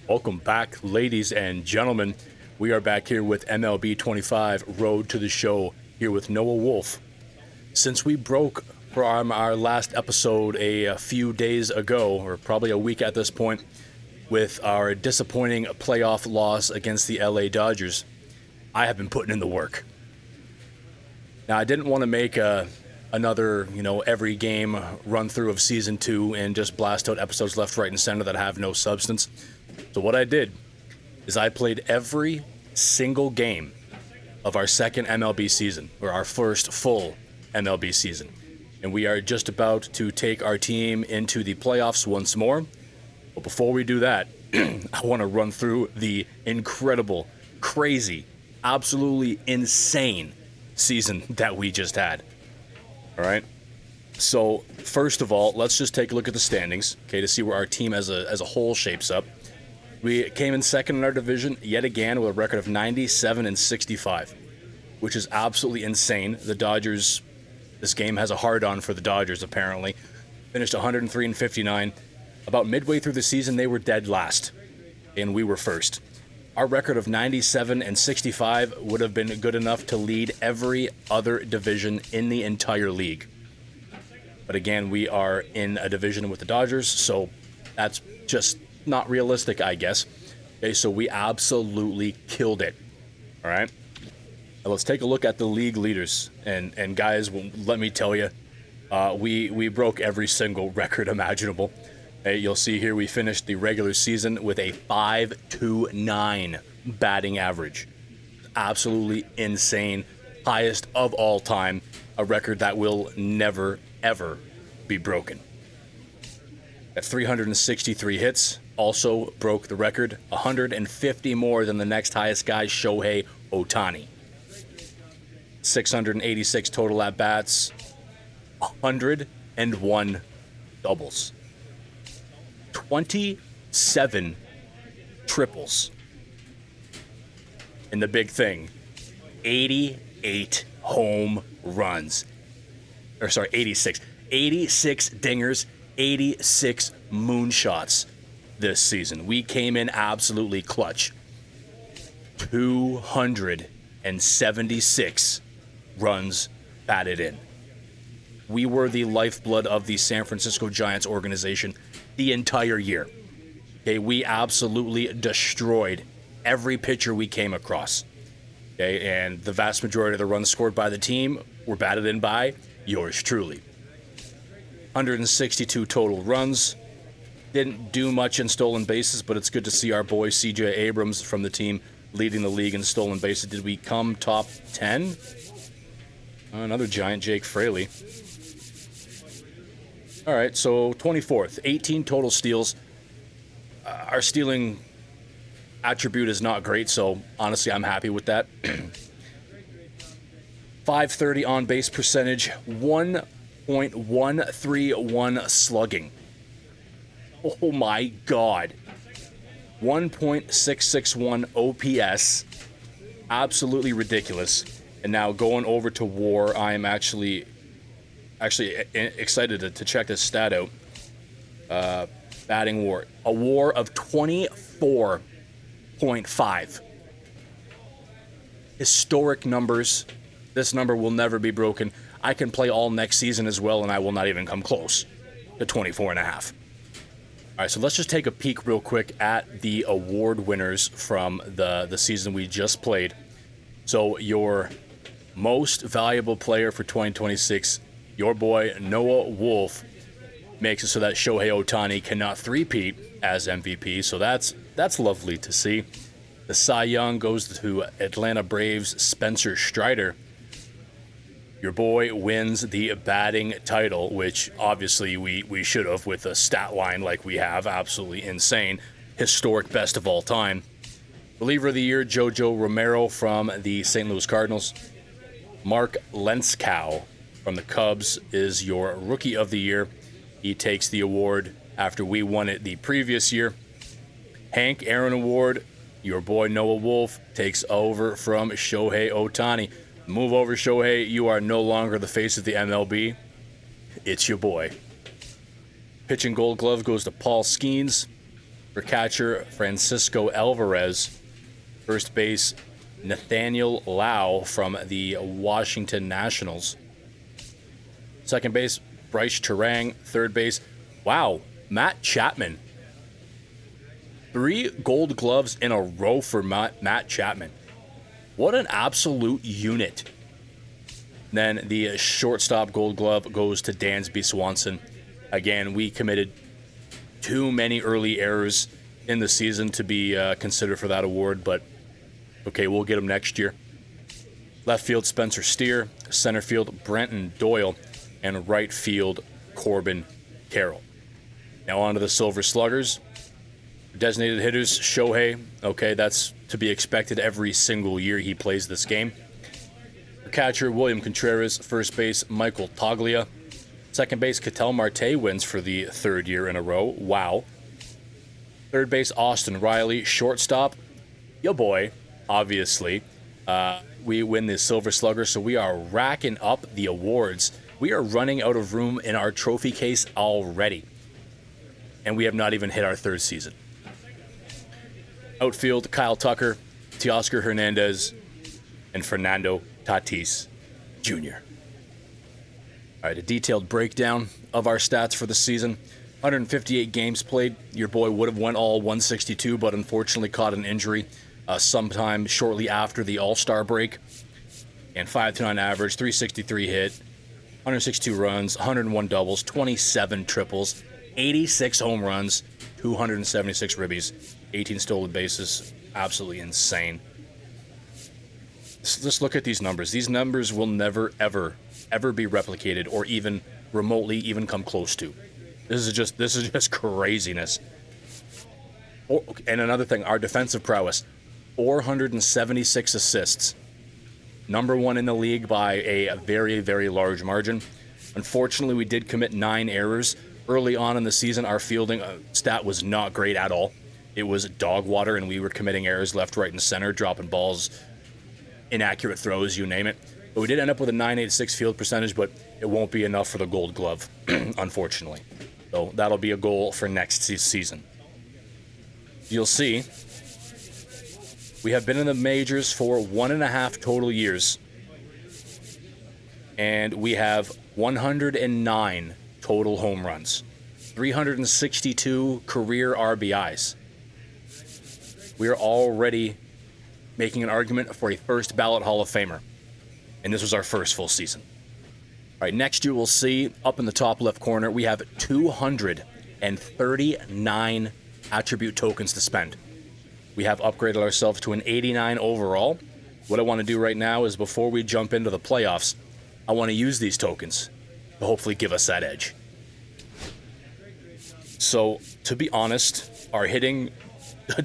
Welcome back, ladies and gentlemen. We are back here with MLB 25 Road to the Show, here with Noah Wolfe. Since we broke from our last episode a few days ago, or probably a week at this point, with our disappointing playoff loss against the LA Dodgers, I have been putting in the work. Now, I didn't want to make another, every game run through of season 2 and just blast out episodes left, right, and center that have no substance. So what I did is I played every single game of our second MLB season, or our first full MLB season. And we are just about to take our team into the playoffs once more. But before we do that, I want to run through the incredible, crazy, absolutely insane season that we just had. All right? So, first of all, let's just take a look at the standings, okay, to see where our team as a whole shapes up. We came in second in our division yet again with a record of 97-65, which is absolutely insane. The Dodgers, this game has a hard-on for the Dodgers apparently, finished 103-59. About midway through the season, they were dead last, and we were first. Our record of 97-65 would have been good enough to lead every other division in the entire league. But again, we are in a division with the Dodgers, so that's just not realistic, I guess. Okay, so we absolutely killed it. All right? Now let's take a look at the league leaders. And guys, well, let me tell you, we broke every single record imaginable. Hey, you'll see here we finished the regular season with a .529 batting average. Absolutely insane. Highest of all time. A record that will never, ever be broken. At 363 hits, also broke the record. 150 more than the next highest guy, Shohei Ohtani. 686 total at-bats. 101 doubles. 27 triples. And the big thing, 88 home runs. 86. 86 dingers, 86 moonshots this season. We came in absolutely clutch. 276 runs batted in. We were the lifeblood of the San Francisco Giants organization the entire year. Okay, we absolutely destroyed every pitcher we came across. Okay, and the vast majority of the runs scored by the team were batted in by yours truly. 162 total runs. Didn't do much in stolen bases, but it's good to see our boy C.J. Abrams from the team leading the league in stolen bases. Did we come top 10? Another Giant, Jake Fraley. All right, so 24th, 18 total steals. Our stealing attribute is not great, so honestly, I'm happy with that. 530 on-base percentage, 1.131 slugging. Oh my God. 1.661 OPS. Absolutely ridiculous. And now going over to WAR, I am actually excited to check this stat out. Batting WAR. A WAR of 24.5. Historic numbers. This number will never be broken. I can play all next season as well, and I will not even come close to 24.5. All right, so let's just take a peek real quick at the award winners from the season we just played. So your most valuable player for 2026, your boy Noah Wolfe, makes it so that Shohei Ohtani cannot three-peat as MVP, so that's lovely to see. The Cy Young goes to Atlanta Braves' Spencer Strider. Your boy wins the batting title, which obviously we should have with a stat line like we have. Absolutely insane. Historic best of all time. Reliever of the year, JoJo Romero from the St. Louis Cardinals. Mark Lenskow from the Cubs is your rookie of the year. He takes the award after we won it the previous year. Hank Aaron Award, your boy Noah Wolfe takes over from Shohei Ohtani. Move over, Shohei. You are no longer the face of the MLB. It's your boy. Pitching Gold Glove goes to Paul Skeens. For catcher, Francisco Alvarez. First base, Nathaniel Lau from the Washington Nationals. Second base, Bryce Turang. Third base, wow, Matt Chapman. 3 Gold Gloves in a row for Matt Chapman. What an absolute unit. Then the shortstop Gold Glove goes to Dansby Swanson. Again, we committed too many early errors in the season to be considered for that award, but okay, we'll get him next year. Left field, Spencer Steer. Center field, Brenton Doyle. And right field, Corbin Carroll. Now on to the Silver Sluggers. Designated hitters, Shohei. Okay, that's to be expected every single year he plays this game. For catcher, William Contreras. First base, Michael Toglia. Second base, Ketel Marte wins for the 3rd year in a row. Wow. Third base, Austin Riley. Shortstop, your boy, obviously. We win the Silver Slugger, so we are racking up the awards. We are running out of room in our trophy case already. And we have not even hit our 3rd season. Outfield, Kyle Tucker, Teoscar Hernandez, and Fernando Tatis Jr. All right, a detailed breakdown of our stats for the season. 158 games played. Your boy would have won all 162, but unfortunately caught an injury sometime shortly after the All-Star break. And 5.29 average, 363 hit, 162 runs, 101 doubles, 27 triples, 86 home runs, 276 ribbies, 18 stolen bases. Absolutely insane. Just look at these numbers. These numbers will never, ever be replicated or even remotely even come close to. This is just craziness. And another thing, our defensive prowess, 476 assists. Number 1 in the league by a very, very large margin. Unfortunately, we did commit 9 errors. Early on in the season, our fielding stat was not great at all. It was dog water, and we were committing errors left, right, and center, dropping balls, inaccurate throws, you name it. But we did end up with a .986 field percentage, but it won't be enough for the Gold Glove, unfortunately. So that'll be a goal for next season. You'll see, we have been in the majors for 1.5 total years. And we have 109 total home runs, 362 career RBIs. We are already making an argument for a first ballot Hall of Famer. And this was our first full season. All right, next you will see up in the top left corner, we have 239 attribute tokens to spend. We have upgraded ourselves to an 89 overall. What I want to do right now is before we jump into the playoffs, I want to use these tokens to hopefully give us that edge. So, to be honest, our hitting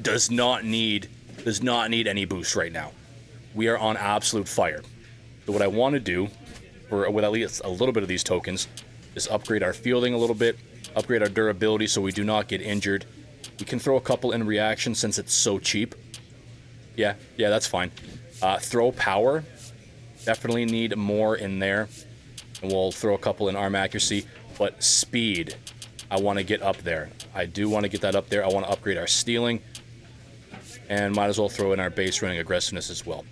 does not need any boost right now. We are on absolute fire. So what I want to do, with at least a little bit of these tokens, is upgrade our fielding a little bit, upgrade our durability so we do not get injured. We can throw a couple in reaction since it's so cheap. Yeah, that's fine. Throw power, definitely need more in there. And we'll throw a couple in arm accuracy. But speed, I want to get up there. I do want to get that up there. I want to upgrade our stealing. And might as well throw in our base running aggressiveness as well.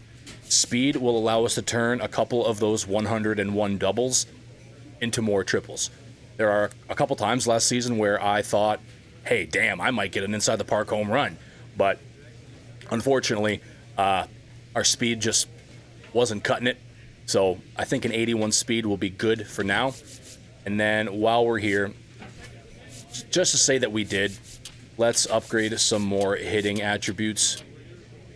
Speed will allow us to turn a couple of those 101 doubles into more triples. There are a couple times last season where I thought, hey, damn, I might get an inside the park home run. But unfortunately, our speed just wasn't cutting it. So I think an 81 speed will be good for now. And then while we're here, just to say that we did, let's upgrade some more hitting attributes.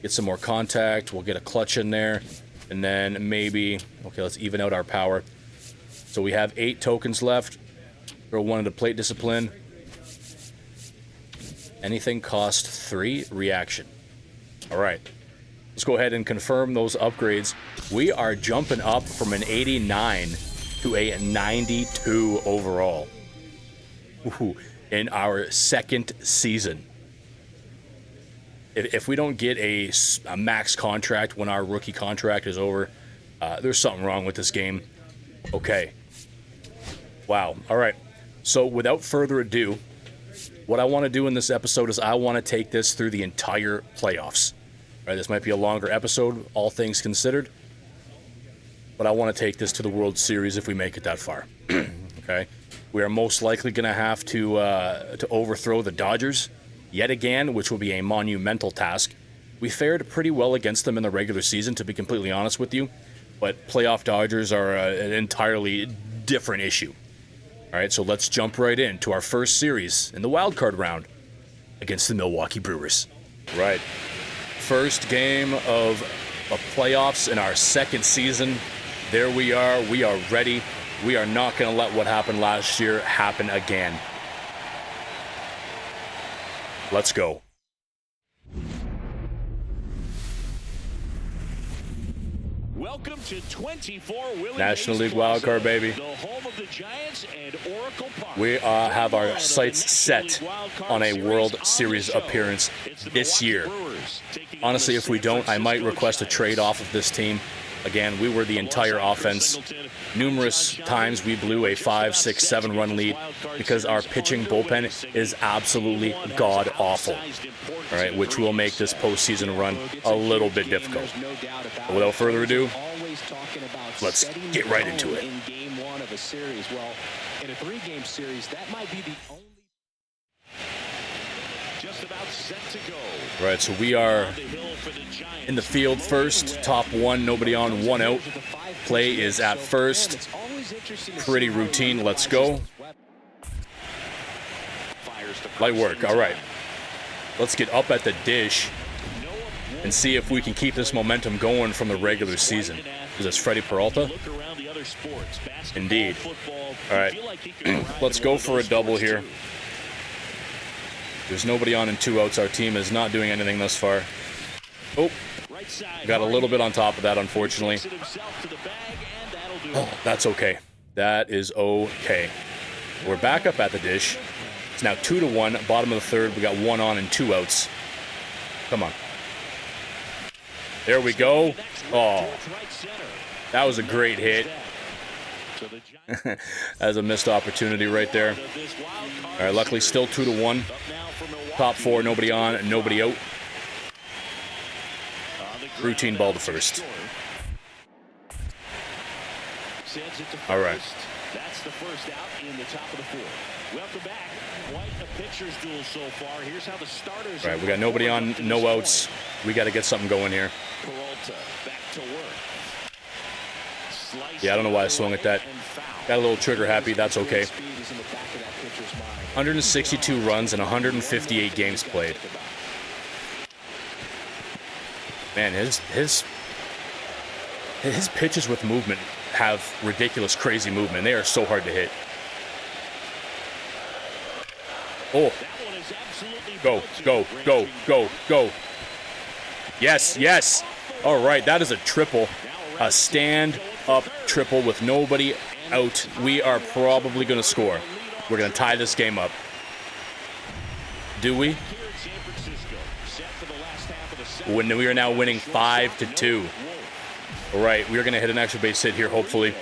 Get some more contact. We'll get a clutch in there. And then maybe, okay, let's even out our power. So we have 8 tokens left. Throw 1 into plate discipline. Anything cost 3 reaction. All right. Let's go ahead and confirm those upgrades. We are jumping up from an 89 to a 92 overall. Ooh, in our 2nd season. If we don't get a max contract when our rookie contract is over, there's something wrong with this game. Okay. Wow. All right. So without further ado, What I want to do in this episode is I want to take this through the entire playoffs. Right, this might be a longer episode, all things considered, but I want to take this to the World Series if we make it that far. Okay, we are most likely going to have to overthrow the Dodgers yet again, which will be a monumental task. We fared pretty well against them in the regular season, to be completely honest with you, but playoff Dodgers are an entirely different issue. All right, so let's jump right into our first series in the wild card round against the Milwaukee Brewers. Right. First game of playoffs in our second season. There we are. We are ready. We are not going to let what happened last year happen again. Let's go. Welcome to 24 National League wildcard, baby. The home of the Giants and Oracle Park. We have our sights set on a World Series appearance this year. Honestly, if we don't, I might request a trade off of this team. Again, we were the entire offense. Numerous times we blew a 5, 6, 7 run lead because our pitching bullpen is absolutely god-awful. All right, which will make this postseason run a little bit difficult. But without further ado, let's get right into it. In game one of a series, well, in a 3-game series, that might be the only. Just about set to go. All right, so we are in the field first. Top one, nobody on, 1 out. Play is at first. Pretty routine. Let's go. Light work. All right. Let's get up at the dish and see if we can keep this momentum going from the regular season. Is this Freddie Peralta? Indeed. All right. Let's go for a double here. There's nobody on and 2 outs. Our team is not doing anything thus far. Oh, got a little bit on top of that, unfortunately. Oh, that's okay. That is okay. We're back up at the dish. It's now 2-1, bottom of the third. We got 1 on and 2 outs. Come on. There we go. Oh, that was a great hit. That was a missed opportunity right there. All right, luckily still 2-1. Top 4, nobody on, nobody out. Routine ball to first. All right. That's the first out in the top of the 4th. Welcome back. Quite a pitcher's duel so far. Here's how the starters. All right, we got nobody on, no outs. We got to get something going here. Peralta back to work. Yeah, I don't know why I swung at that. Got a little trigger happy. That's okay. 162 runs and 158 games played. Man, his pitches with movement have ridiculous, crazy movement. They are so hard to hit. Oh. Go, go, go, go, go. Yes, yes. All right, that is a triple. A stand-up triple with nobody out. We are probably going to score. We're going to tie this game up. Do we? When we are now winning 5-2. All right, we are going to hit an extra base hit here, hopefully.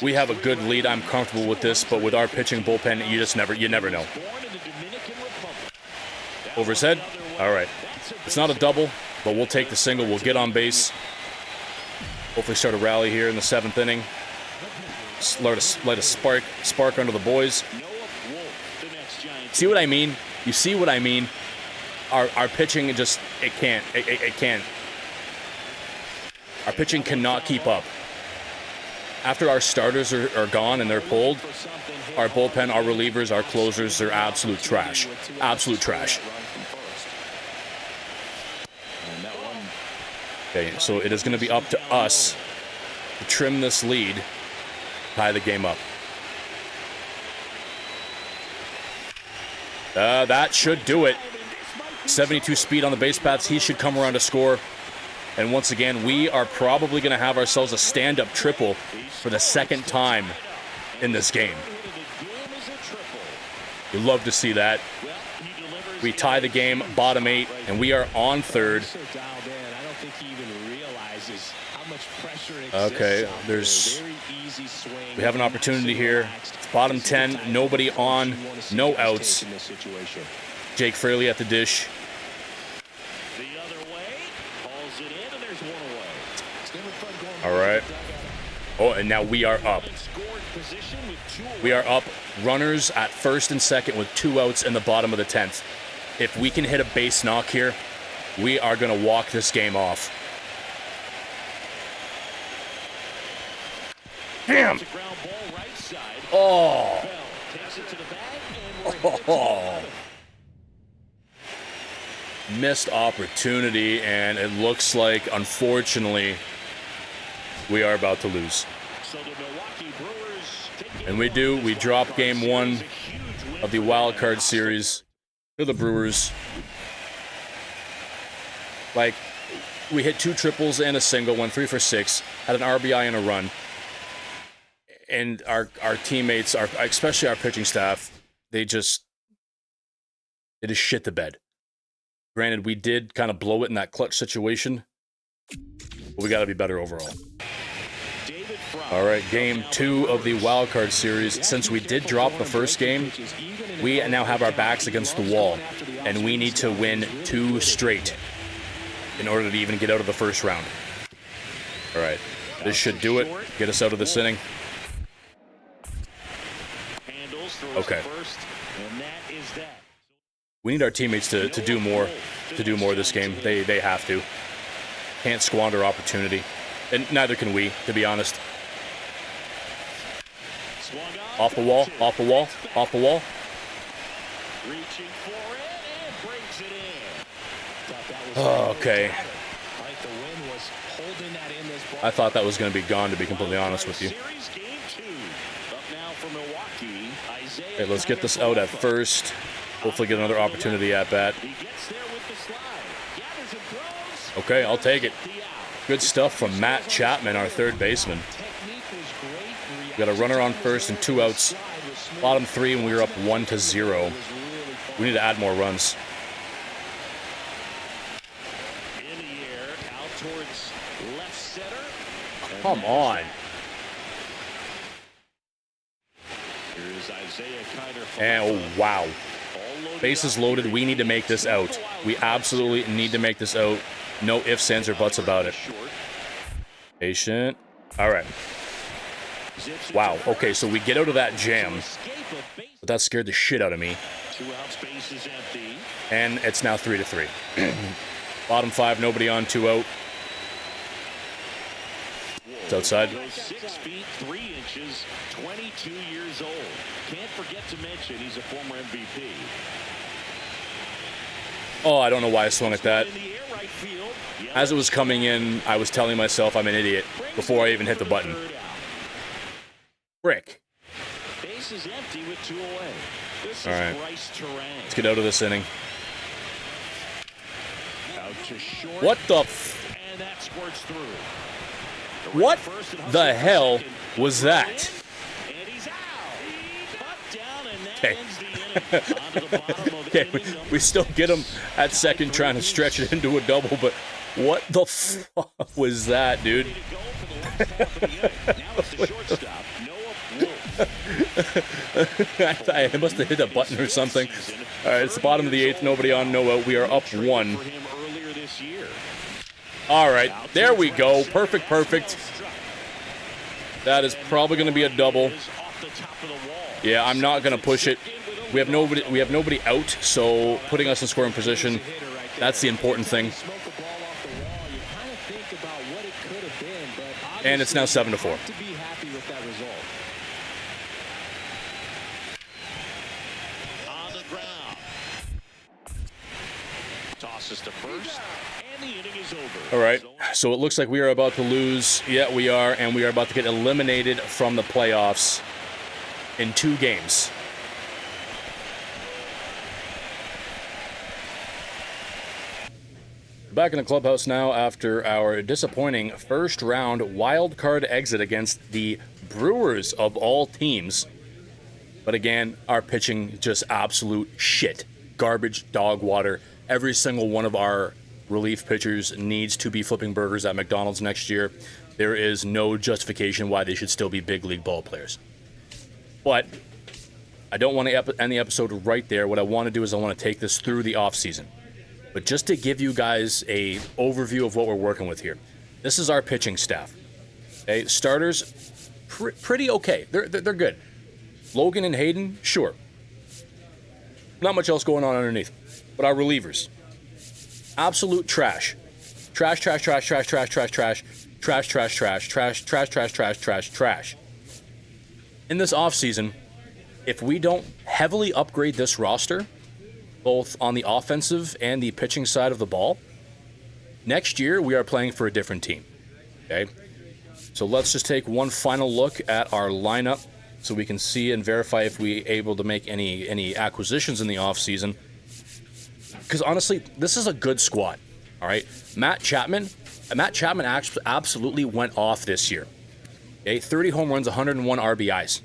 We have a good lead. I'm comfortable with this, but with our pitching bullpen, you never know. Over his head? All right. It's not a double, but we'll take the single. We'll get on base. Hopefully start a rally here in the 7th inning. Light a spark under the boys. See what I mean? You see what I mean? Our pitching just, it can't. Our pitching cannot keep up. After our starters are gone and they're pulled, our bullpen, our relievers, our closers, they're absolute trash. Absolute trash. Okay, so it is going to be up to us to trim this lead, tie the game up. That should do it. 72 speed on the base paths. He should come around to score. And once again, we are probably going to have ourselves a stand-up triple for the 2nd time in this game. You love to see that. We tie the game, bottom 8, and we are on 3rd. I don't think he even realizes how Okay, we have an opportunity here. It's bottom 10, nobody on, no outs. Jake Fraley at the dish. All right. Oh, and now we are up. We are up. Runners at first and second with 2 outs in the bottom of the 10th. If we can hit a base knock here, we are going to walk this game off. Damn. Oh. Oh. Missed opportunity, and it looks like, unfortunately, we are about to lose. And we do. We drop game 1 of the wild card series to the Brewers. Like, we hit 2 triples and a single, went 3 for 6, had an RBI and a run. And our teammates, especially our pitching staff, they just shit the bed. Granted, we did kind of blow it in that clutch situation, but we got to be better overall. All right, game 2 of the wild card series. Since we did drop the first game, we now have our backs against the wall, and we need to win 2 straight in order to even get out of the first round. All right, this should do it. Get us out of this inning. Okay. We need our teammates to do more this game. They have to. Can't squander opportunity. And neither can we, to be honest. Off the wall, off the wall, off the wall. Oh, okay. I thought that was going to be gone, to be completely honest with you. Okay, let's get this out at first. Hopefully get another opportunity at bat. Okay, I'll take it. Good stuff from Matt Chapman, our third baseman. We got a runner on first and 2 outs. Bottom 3, and we were up 1-0. We need to add more runs. Come on. And oh, wow. Bases loaded. We need to make this out. We absolutely need to make this out. No ifs, ands, or buts about it. Patient. All right. Wow. Okay, so we get out of that jam. But that scared the shit out of me. And it's now 3-3. Bottom 5, nobody on, 2 out. It's outside. 6 feet 3 inches, 22 years old. Can't forget to mention he's a former MVP. Oh, I don't know why I swung at that. As it was coming in, I was telling myself I'm an idiot before I even hit the button. Frick. Base is empty with 2 away. This all right. Let's get out of this inning. What the f... And that squirts through. What the hell was that? Okay. Okay, we still get him at second trying to stretch it into a double, but what the fuck was that, dude? I must have hit a button or something. All right, it's the bottom of the 8th, nobody on, no out. We are up 1. All right, there we go. Perfect, perfect. That is probably going to be a double. Yeah, I'm not going to push it. We have nobody out, so putting us in scoring position, that's the important thing. And it's now 7-4. On the ground. Tosses to first. All right, so it looks like we are about to lose. Yeah, we are, and we are about to get eliminated from the playoffs in 2 games. Back in the clubhouse now after our disappointing first-round wild card exit against the Brewers of all teams. But again, our pitching just absolute shit. Garbage, dog water. Every single one of our relief pitchers needs to be flipping burgers at McDonald's next year, there is no justification why they should still be big league ball players. But I don't want to end the episode right there. What I want to do is I want to take this through the offseason. But just to give you guys a overview of what we're working with here. This is our pitching staff. Okay, starters, pretty okay. They're good. Logan and Hayden, sure. Not much else going on underneath. But our relievers, absolute trash. Trash. In this offseason, if we don't heavily upgrade this roster, both on the offensive and the pitching side of the ball, next year we are playing for a different team. Okay? So let's just take one final look at our lineup so we can see and verify if we able to make any acquisitions in the offseason. Because honestly, this is a good squad. All right? Matt Chapman absolutely went off this year. Okay? 30 home runs, 101 RBIs.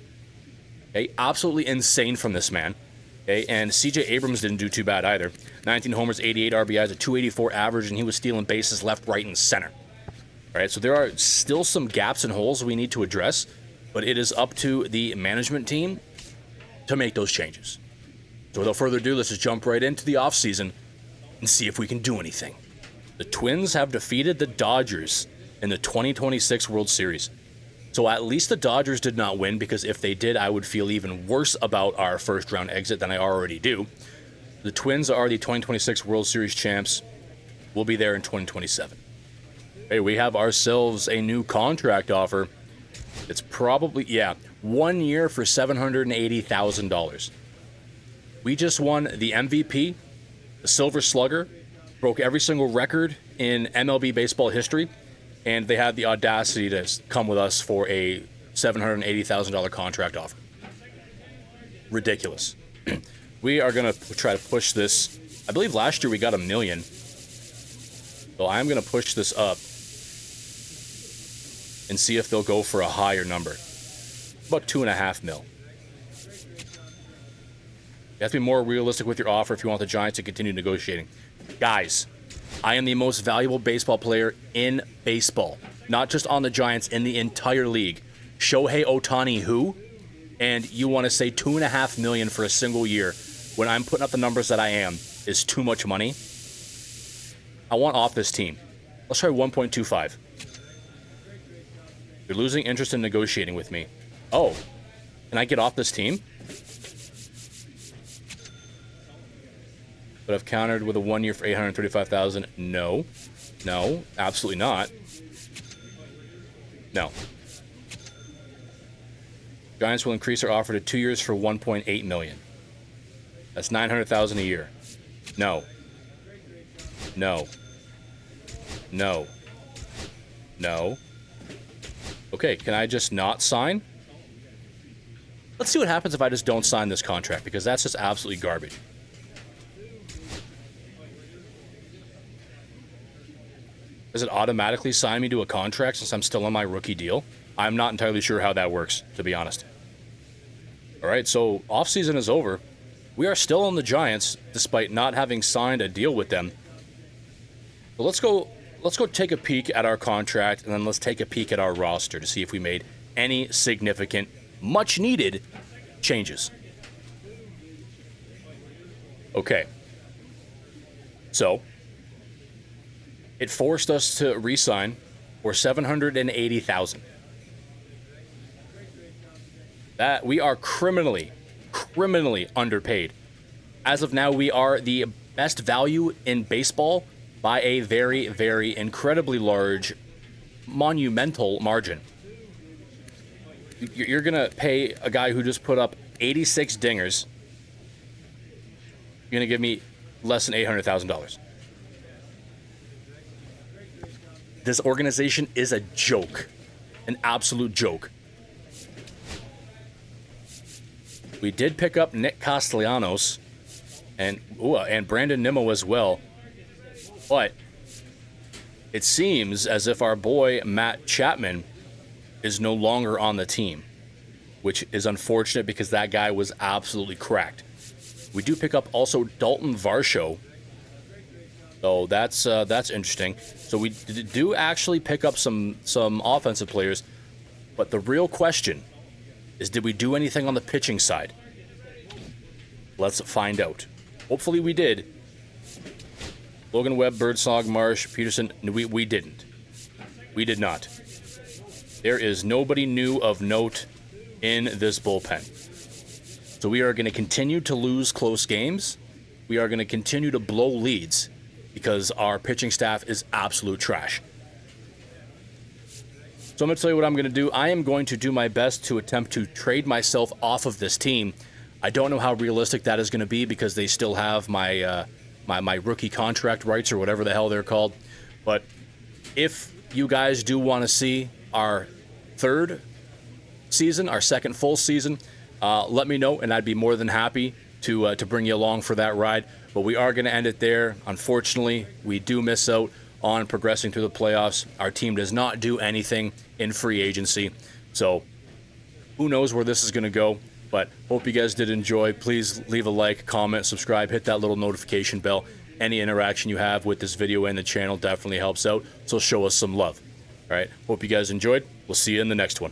Okay? Absolutely insane from this man. Okay? And CJ Abrams didn't do too bad either. 19 homers, 88 RBIs, a 284 average, and he was stealing bases left, right, and center. All right, so there are still some gaps and holes we need to address, but it is up to the management team to make those changes. So without further ado, let's just jump right into the offseason and see if we can do anything. The Twins have defeated the Dodgers in the 2026 World Series. So at least the Dodgers did not win, because if they did, I would feel even worse about our first round exit than I already do. The Twins are the 2026 World Series champs. We'll be there in 2027. Hey, we have ourselves a new contract offer. It's probably, 1 year for $780,000. We just won the MVP, the Silver Slugger, broke every single record in MLB baseball history, and they had the audacity to come with us for a $780,000 contract offer. Ridiculous. We are going to try to push this. I believe last year we got $1 million. So I'm going to push this up and see if they'll go for a higher number. About $2.5 million. You have to be more realistic with your offer if you want the Giants to continue negotiating. Guys, I am the most valuable baseball player in baseball. Not just on the Giants, in the entire league. Shohei Ohtani who? And you want to say $2.5 million for a single year when I'm putting up the numbers that I am is too much money? I want off this team. Let's try 1.25. You're losing interest in negotiating with me. Oh, can I get off this team? But I've countered with a 1 year for $835,000. No, absolutely not. No. Giants will increase their offer to 2 years for $1.8 million. That's $900,000 a year. No. Okay, can I just not sign? Let's see what happens if I just don't sign this contract, because that's just absolutely garbage. Does it automatically sign me to a contract since I'm still on my rookie deal? I'm not entirely sure how that works, to be honest. All right, so offseason is over. We are still on the Giants, despite not having signed a deal with them. So let's go take a peek at our contract, and then let's take a peek at our roster to see if we made any significant, much-needed changes. Okay. So it forced us to re-sign for $780,000. That we are criminally underpaid. As of now, we are the best value in baseball by a very, very incredibly large, monumental margin. You're going to pay a guy who just put up 86 dingers. You're going to give me less than $800,000. This organization is a joke. An absolute joke. We did pick up Nick Castellanos and Brandon Nimmo as well. But it seems as if our boy Matt Chapman is no longer on the team, which is unfortunate because that guy was absolutely cracked. We do pick up also Dalton Varsho. So that's interesting. So we do actually pick up some offensive players, but the real question is, did we do anything on the pitching side? Let's find out. Hopefully we did. Logan Webb, Birdsong, Marsh, Peterson, we didn't. We did not. There is nobody new of note in this bullpen. So we are going to continue to lose close games. We are going to continue to blow leads because our pitching staff is absolute trash. So I'm going to tell you what I'm going to do. I am going to do my best to attempt to trade myself off of this team. I don't know how realistic that is going to be because they still have my my rookie contract rights or whatever the hell they're called. But if you guys do want to see our third season, our second full season, let me know, and I'd be more than happy to bring you along for that ride. But we are going to end it there. Unfortunately, we do miss out on progressing through the playoffs. Our team does not do anything in free agency. So who knows where this is going to go. But hope you guys did enjoy. Please leave a like, comment, subscribe, hit that little notification bell. Any interaction you have with this video and the channel definitely helps out. So show us some love. All right. Hope you guys enjoyed. We'll see you in the next one.